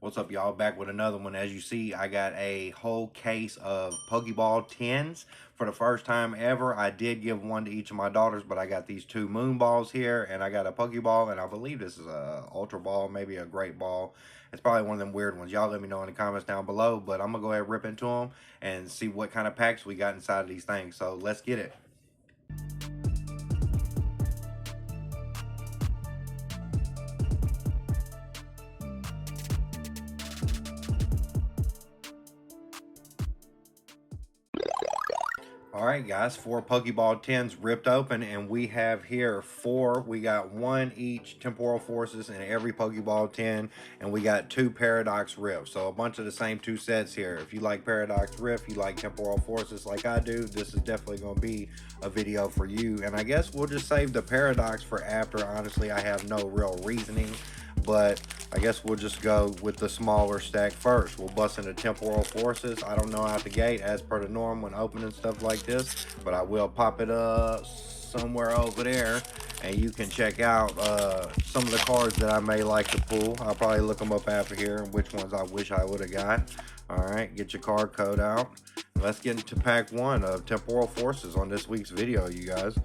What's up, y'all? Back with another one. As you see, I got a whole case of Pokeball 10s for the first time ever. I did give one to each of my daughters, but I got these two Moon Balls here, and I got a Pokeball, and I believe this is a Ultra Ball, maybe a Great Ball. It's probably one of them weird ones. Y'all let me know in the comments down below, but I'm going to go ahead and rip into them and see what kind of packs we got inside of these things. So let's get it. All right, guys, four Pokeball 10s ripped open, and we have here four. We got one each Temporal Forces in every Pokeball 10, and we got two Paradox Rifts. So a bunch of the same two sets here. If you like Paradox Rift, you like Temporal Forces like I do, this is definitely going to be a video for you. And I guess we'll just save the Paradox for after. Honestly, I have no real reasoning, but I guess we'll just go with the smaller stack first. We'll bust into Temporal Forces. I don't know out the gate as per the norm when opening stuff like this, but I will pop it up somewhere over there and you can check out some of the cards that I may like to pull. I'll probably look them up after here and which ones I wish I would have got. All right, get your card code out. Let's get into pack one of Temporal Forces on this week's video, you guys.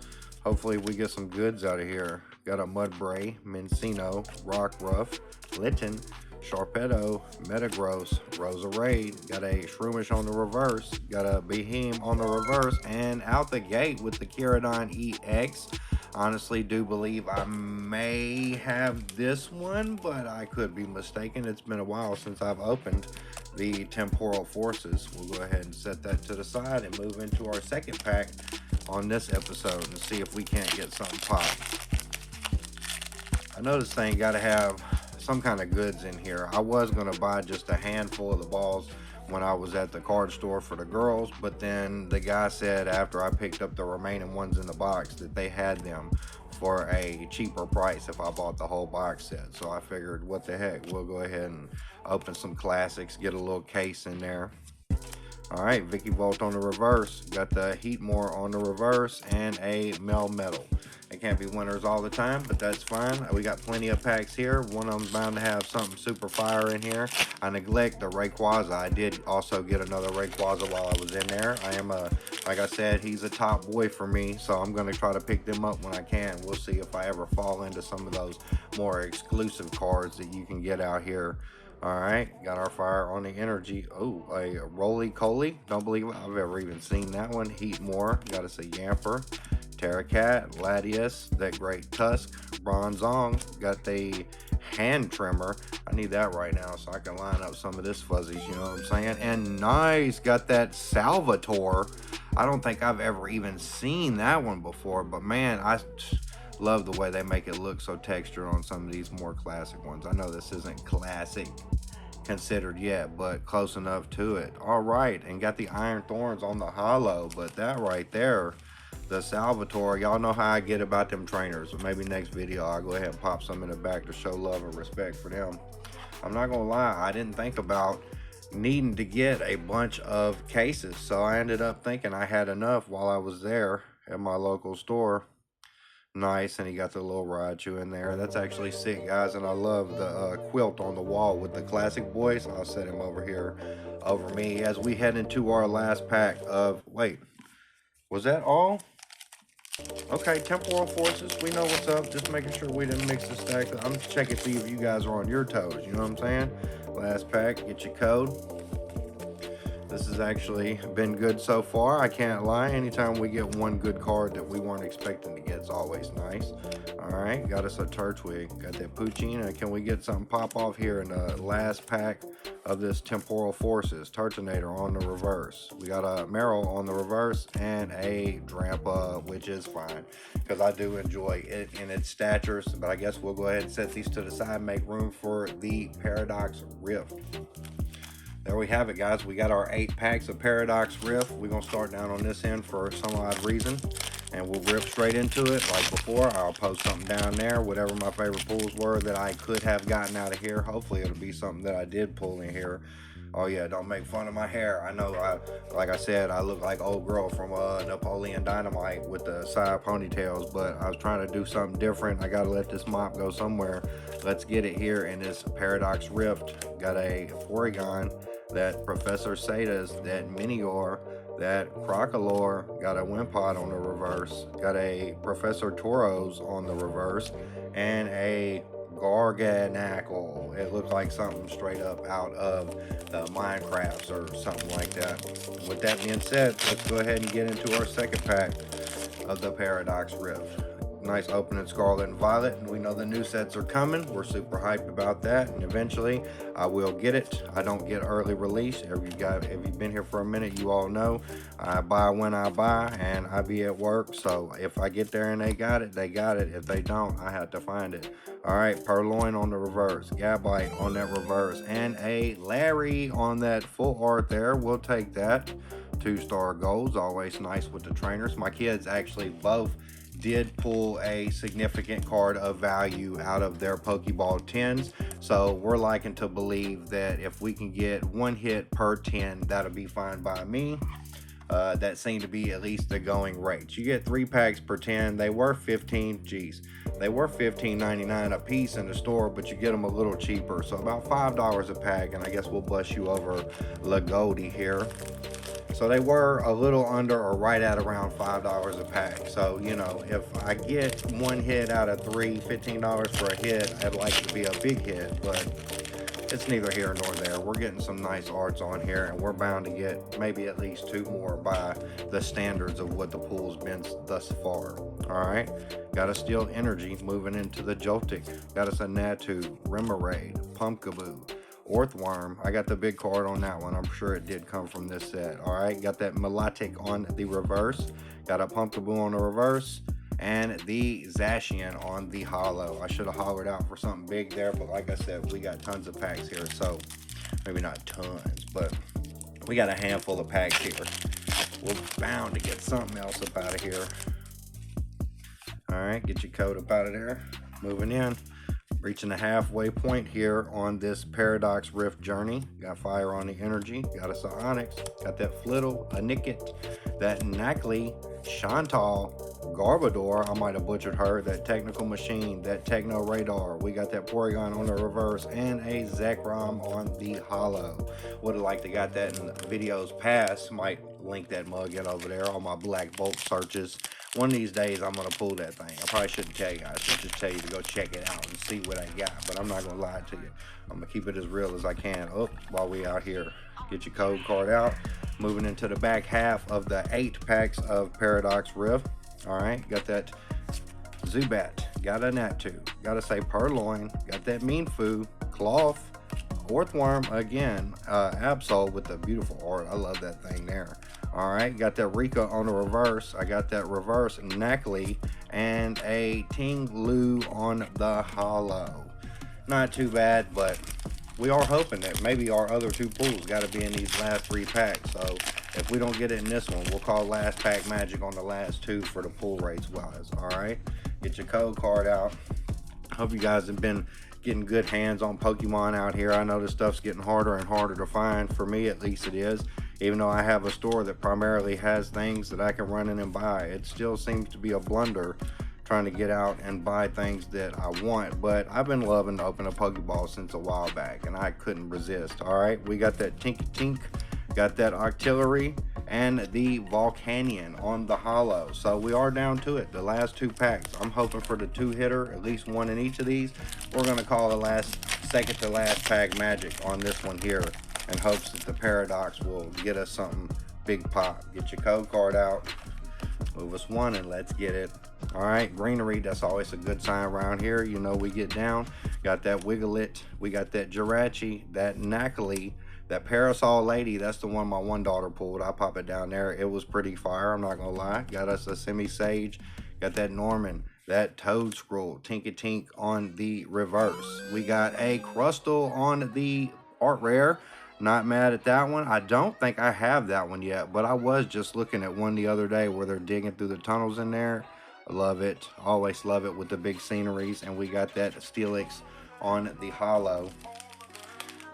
Hopefully we get some goods out of here. Got a Mudbray, Mincino, Rockruff, Litten, Sharpedo, Metagross, Roserade. Got a Shroomish on the reverse. Got a Beheem on the reverse. And out the gate with the Kieradon EX. Honestly, do believe I may have this one, but I could be mistaken. It's been a while since I've opened the Temporal Forces. We'll go ahead and set that to the side and move into our second pack on this episode and see if we can't get something pop. I know this thing got to have some kind of goods in here. I was going to buy just a handful of the balls when I was at the card store for the girls, but then the guy said after I picked up the remaining ones in the box that they had them for a cheaper price if I bought the whole box set. So I figured, what the heck, we'll go ahead and open some classics, get a little case in there. All right, Vicky Volt on the reverse. Got the Heatmore on the reverse and a Melmetal. They can't be winners all the time, but that's fine. We got plenty of packs here. One of them's bound to have something super fire in here. I neglect the Rayquaza. I did also get another Rayquaza while I was in there. I am like I said, he's a top boy for me, so I'm going to try to pick them up when I can. We'll see if I ever fall into some of those more exclusive cards that you can get out here. All right, got our fire on the energy. Oh, a Roly-Coly. Don't believe I've ever even seen that one. Heatmore. Got us a Yamper. Terracat. Latias. That great Tusk. Bronzong. Got the hand trimmer. I need that right now so I can line up some of this fuzzies, you know what I'm saying? And nice, got that Salvatore. I don't think I've ever even seen that one before, but man, I love the way they make it look so textured on some of these more classic ones. I know this isn't classic considered yet, but close enough to it. All right, and got the Iron Thorns on the hollow, but that right there, the Salvatore, y'all know how I get about them trainers. So maybe next video I'll go ahead and pop some in the back to show love and respect for them. I'm not gonna lie, I didn't think about needing to get a bunch of cases, so I ended up thinking I had enough while I was there at my local store. Nice, and he got the little Raichu in there. That's actually sick, guys, and I love the quilt on the wall with the classic boys. I'll set him over here over me as we head into our last pack of, wait, was that all? Okay, Temporal Forces, we know what's up. Just making sure we didn't mix the stack. I'm checking to see if you guys are on your toes, you know what I'm saying? Last pack, get your code. This has actually been good so far. I can't lie. Anytime we get one good card that we weren't expecting to get, it's always nice. All right, got us a Turtwig. Got that Poochyena. Can we get something pop off here in the last pack of this Temporal Forces? Turtonator on the reverse. We got a Meryl on the reverse and a Drampa, which is fine because I do enjoy it in its statures. But I guess we'll go ahead and set these to the side, make room for the Paradox Rift. There we have it, guys. We got our 8 packs of Paradox Rift. We're going to start down on this end for some odd reason. and we'll rip straight into it. Like before, I'll post something down there, whatever my favorite pulls were that I could have gotten out of here. Hopefully it'll be something that I did pull in here. Oh yeah, don't make fun of my hair. I know, like I said, I look like old girl from Napoleon Dynamite with the side ponytails, but I was trying to do something different. I gotta let this mop go somewhere. Let's get it here in this Paradox Rift. Got a Porygon, that Professor Sada's, that Minior, that Crocolore, got a Wimpod on the reverse, got a Professor Tauros on the reverse, and a Garganackle. It looked like something straight up out of the Minecrafts or something like that. With that being said, let's go ahead and get into our second pack of the Paradox Rift. Nice opening Scarlet and Violet, and we know the new sets are coming. We're super hyped about that, and eventually I will get it. I don't get early release. If you've been here for a minute, you all know I buy when I buy, and I be at work, so if I get there and they got it, they got it. If they don't, I have to find it. All right, Purloin on the reverse, Gabite on that reverse, and a Larry on that full art there. We'll take that. 2-star golds, always nice with the trainers. My kids actually both did pull a significant card of value out of their Pokeball 10s, so we're liking to believe that if we can get one hit per 10, that'll be fine by me. That seemed to be at least the going rate. You get 3 packs per 10. They were 15, geez, they were $15.99 a piece in the store, but you get them a little cheaper, so about $5 a pack, and I guess we'll bust you over Lagodi here. So they were a little under or right at around $5 a pack. So, you know, if I get one hit out of 3, $15 for a hit, I'd like to be a big hit, but it's neither here nor there. We're getting some nice arts on here, and we're bound to get maybe at least 2 more by the standards of what the pool's been thus far. All right, got a Steel Energy moving into the Joltik. Got us a Natu, Remoraid, Pumpkaboo, Orthworm. I got the big card on that one. I'm sure it did come from this set. All right, got that Milotic on the reverse. Got a Pumpkaboo on the reverse, and the Zacian on the holo. I should have hollered out for something big there, but like I said, we got tons of packs here, so maybe not tons, but we got a handful of packs here. We're bound to get something else up out of here. All right, get your code up out of there. Moving in. Reaching the halfway point here on this Paradox Rift journey. Got fire on the energy. Got us an Onyx. Got that Flittle, a Nickit, that Knackley, Chantal, Garbodor, I might have butchered her, that Technical Machine, that Techno Radar. We got that Porygon on the reverse, and a Zekrom on the holo. Would have liked to got that in videos past. Might link that mug in over there, all my Black Bolt searches. One of these days, I'm going to pull that thing. I probably shouldn't tell you guys. I should just tell you to go check it out and see what I got. But I'm not going to lie to you. I'm going to keep it as real as I can. Oh, while we out here. Get your code card out. Moving into the back half of the 8 packs of Paradox Rift. All right, got that Zubat. Got a Natu. Got to say Purloin. Got that Meanfu. Cloth. Orthworm again. Absol with the beautiful art. I love that thing there. All right, got that Rika on the reverse. I got that reverse Knackley and a Ting Lu on the holo. Not too bad, but we are hoping that maybe our other 2 pulls got to be in these last 3 packs. So if we don't get it in this one, we'll call last pack magic on the last 2 for the pull rates wise. All right, get your code card out. Hope you guys have been getting good hands on Pokemon out here. I know this stuff's getting harder and harder to find. For me, at least it is. Even though I have a store that primarily has things that I can run in and buy, it still seems to be a blunder trying to get out and buy things that I want. But I've been loving to open a Pokeball since a while back, and I couldn't resist. All right, we got that Tink, got that Octillery, and the Volcanion on the holo. So we are down to it, the last 2 packs. I'm hoping for the 2-hitter, at least one in each of these. We're going to call the second to last pack magic on this one here, in hopes that the Paradox will get us something big pop. Get your code card out, move us 1, and let's get it. All right, greenery, that's always a good sign around here. You know, we get down. Got that Wigglet, we got that Jirachi, that Knackley, that Parasol Lady. That's the one my one daughter pulled. I pop it down there. It was pretty fire, I'm not gonna lie. Got us a Semi-Sage, got that Norman, that Toad Scroll, Tink on the reverse. We got a Crustle on the art rare. Not mad at that one. I don't think I have that one yet, but I was just looking at one the other day where they're digging through the tunnels in there. I love it. Always love it with the big sceneries. And we got that Steelix on the hollow.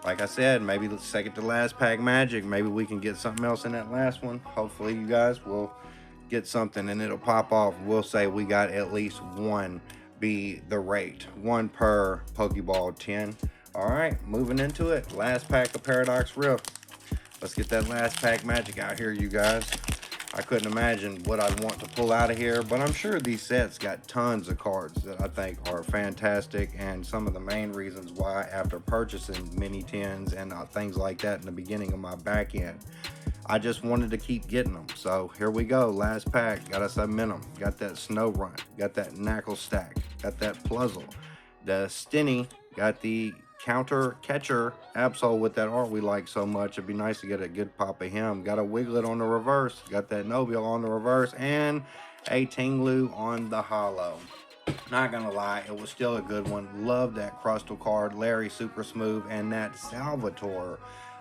Like I said, maybe the second to last pack magic. Maybe we can get something else in that last one. Hopefully you guys will get something and it'll pop off. We'll say we got at least one be the rate. One per Pokeball 10. Alright, moving into it. Last pack of Paradox Rift. Let's get that last pack magic out here, you guys. I couldn't imagine what I'd want to pull out of here, but I'm sure these sets got tons of cards that I think are fantastic, and some of the main reasons why, after purchasing mini tins and things like that in the beginning of my back end, I just wanted to keep getting them. So here we go, last pack. Got us a Minimum, got that Snow Run, got that Knackle Stack, got that Puzzle, the Stinny, got the Counter Catcher Absol with that art we like so much. It'd be nice to get a good pop of him. Got a Wiglet on the reverse, got that Nobile on the reverse, and a Tinglu on the hollow. Not gonna lie, it was still a good one. Love that Crustal card, Larry Super Smooth, and that Salvatore.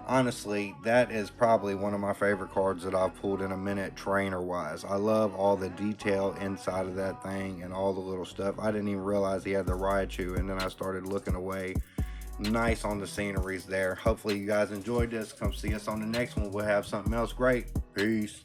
Honestly, that is probably one of my favorite cards that I've pulled in a minute, trainer wise. I love all the detail inside of that thing and all the little stuff. I didn't even realize he had the Raichu, and then I started looking away. Nice on the sceneries there. Hopefully you guys enjoyed this. Come see us on the next one. We'll have something else great. Peace.